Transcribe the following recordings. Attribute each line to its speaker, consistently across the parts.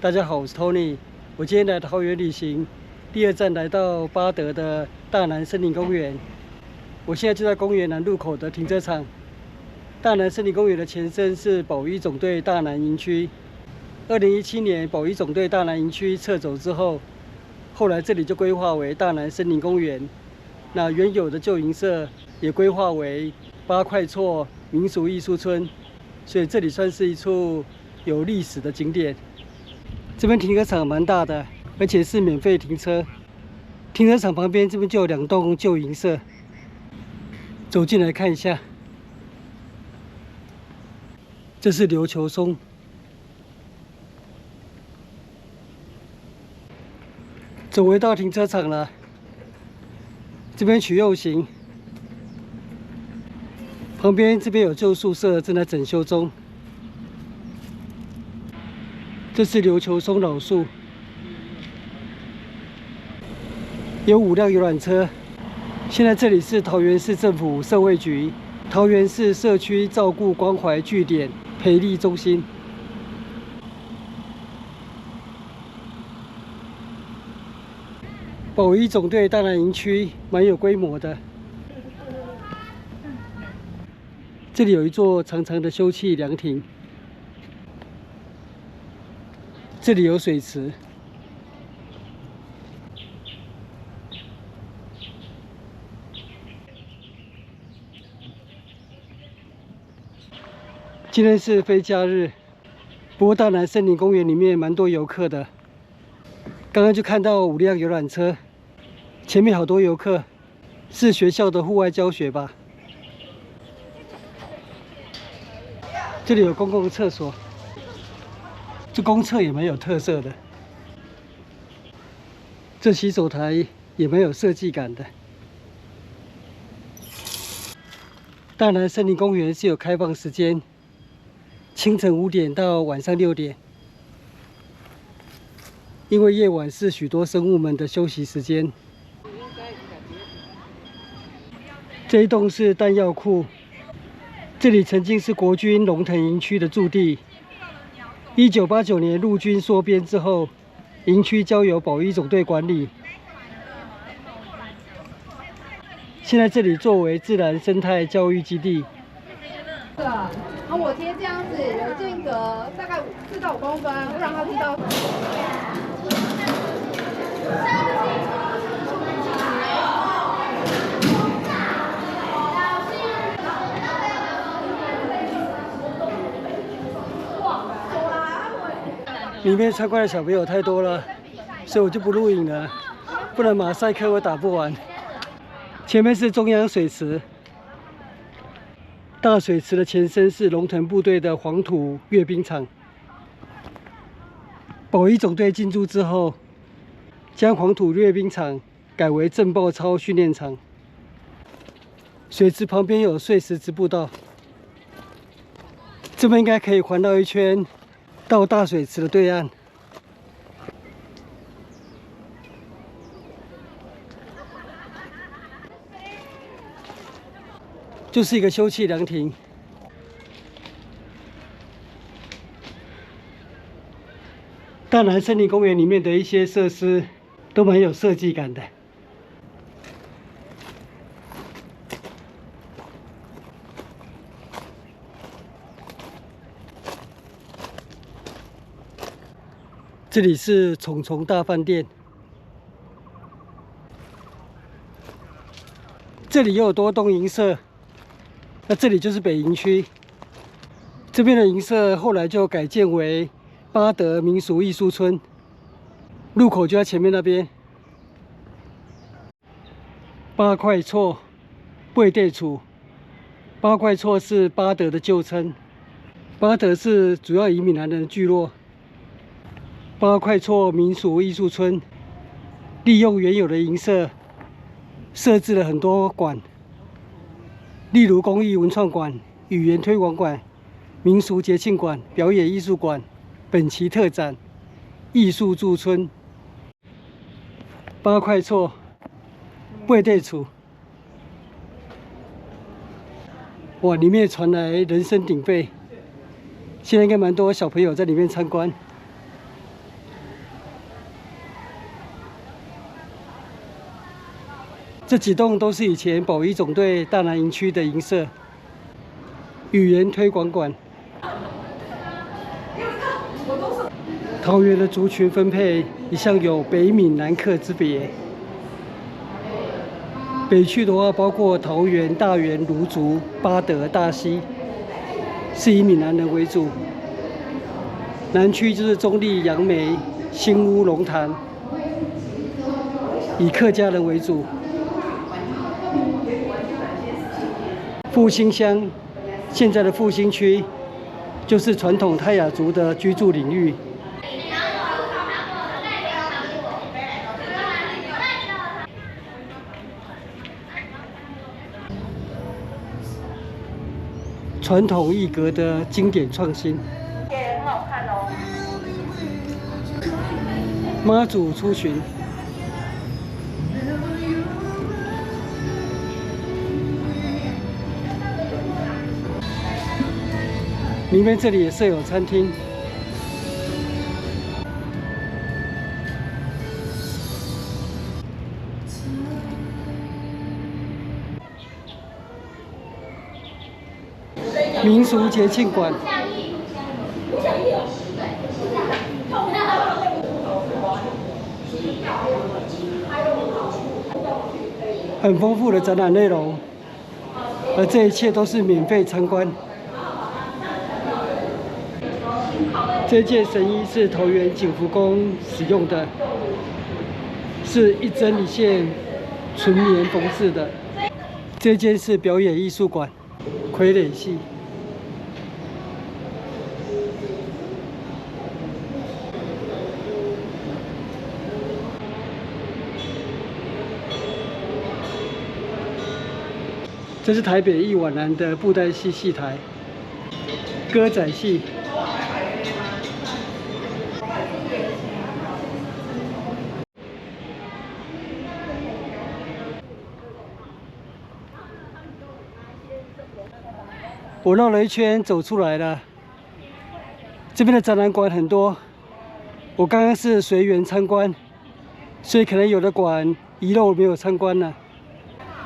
Speaker 1: 大家好，我是 Tony。我今天来桃园旅行，第2站来到巴德的大南森林公园。我现在就在公园南入口的停车场。大南森林公园的前身是保育总队大南营区。2017年，保育总队大南营区撤走之后，后来这里就规划为大南森林公园。那原有的旧营舍也规划为8块厝民俗艺术村，所以这里算是一处有历史的景点。这边停车场蛮大的，而且是免费停车。停车场旁边这边就有2栋旧营舍，走进来看一下。这是琉球松，走回到停车场了。这边取右行，旁边这边有旧宿舍正在整修中。这是琉球松老树，有5辆游览车。现在这里是桃园市政府社会局桃园市社区照顾关怀据点培力中心。保育总队大南营区蛮有规模的，这里有一座长长的休憩凉亭。这里有水池，今天是非假日，不过大南森林公园里面蛮多游客的。刚刚就看到5辆游览车，前面好多游客，是学校的户外教学吧？这里有公共厕所。这公厕也蛮有特色的，这洗手台也蛮有设计感的。大南森林公园是有开放时间，清晨5点到晚上6点，因为夜晚是许多生物们的休息时间。这一栋是弹药库，这里曾经是国军龙腾营区的驻地。1989年陆军缩编之后，营区交由保育总队管理。现在这里作为自然生态教育基地。
Speaker 2: 我贴这样子有间隔大概4到5公分，让它知道。
Speaker 1: 里面参观的小朋友太多了，所以我就不录影了，不然马赛克我打不完。前面是中央水池，大水池的前身是龙腾部队的黄土阅兵场。保育总队进驻之后，将黄土阅兵场改为震爆操训练场。水池旁边有碎石子步道，这边应该可以环绕一圈。到大水池的对岸，就是一个休憩凉亭。大南森林公园里面的一些设施都蛮有设计感的。这里是虫虫大饭店，这里又有多栋营舍，那这里就是北营区。这边的营舍后来就改建为巴德民俗艺术村，入口就在前面那边。8块厝背地厝，8块厝是巴德的旧称，巴德是主要移闽南人的聚落。8块厝民俗艺术村利用原有的营舍，设置了很多馆，例如公益文创馆、语言推广馆、民俗节庆馆、表演艺术馆、本期特展、艺术驻村。8块厝背地厝，哇，里面传来人声鼎沸，现在应该蛮多小朋友在里面参观。这几栋都是以前保一总队大南营区的营舍。语言推广馆。桃园的族群分配一向有北闽南客之别。北区的话，包括桃园、大园、芦竹、八德、大溪，是以闽南人为主。南区就是中立、杨梅、新屋、龙潭，以客家人为主。复兴乡，现在的复兴区，就是传统泰雅族的居住领域。传统艺格的经典创新。
Speaker 3: 也很好看哦。
Speaker 1: 妈祖出巡。里面这里也设有餐厅。民俗节庆馆。很丰富的展览内容，而这一切都是免费参观。这件神衣是桃园景福宫使用的，是一针一线纯棉缝制的。这间是表演艺术馆，傀儡戏。这是台北艺晚南的布袋戏戏台，歌仔戏。我绕了一圈走出来了，这边的展览馆很多。我刚刚是随缘参观，所以可能有的馆遗漏没有参观了。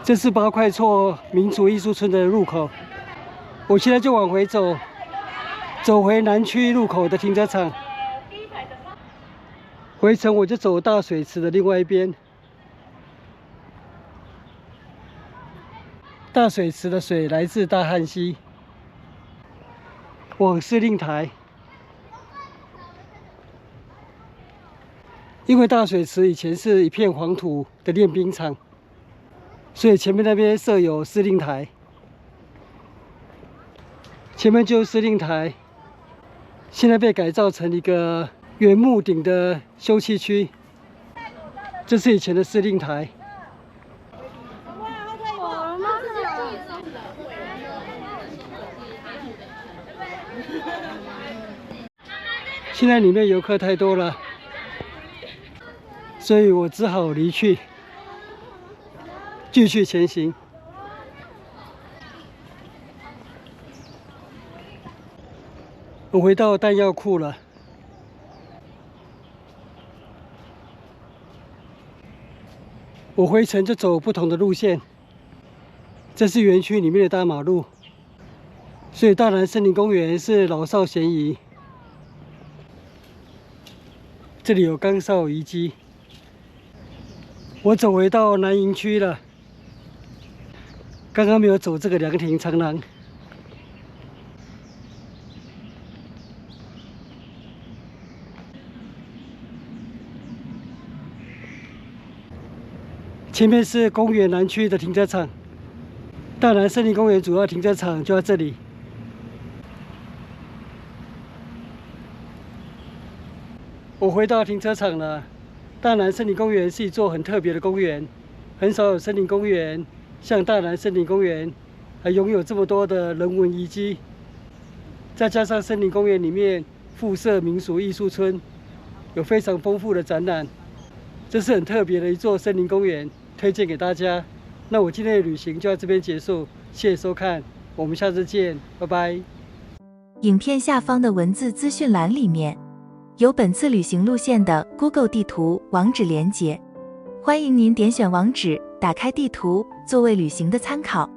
Speaker 1: 这是八块厝民族艺术村的入口，我现在就往回走，走回南区入口的停车场。回程我就走大水池的另外一边。大水池的水来自大汉溪，往司令台。因为大水池以前是一片黄土的练兵场，所以前面那边设有司令台。前面就是司令台，现在被改造成一个原木顶的休憩区。这是以前的司令台。现在里面游客太多了，所以我只好离去，继续前行。我回到弹药库了。我回程就走不同的路线。这是园区里面的大马路，所以大南森林公园是老少咸宜。这里有岗哨遗迹。我走回到南营区了，刚刚没有走这个凉亭长廊。前面是公园南区的停车场，大南森林公园主要停车场就在这里。我回到停车场了。大南森林公园是一座很特别的公园，很少有森林公园像大南森林公园，还拥有这么多的人文遗迹。再加上森林公园里面附设民俗艺术村，有非常丰富的展览，这是很特别的一座森林公园，推荐给大家。那我今天的旅行就到这边结束，谢谢收看，我们下次见，拜拜。
Speaker 4: 影片下方的文字资讯栏里面有本次旅行路线的 Google 地图网址连结，欢迎您点选网址，打开地图，作为旅行的参考。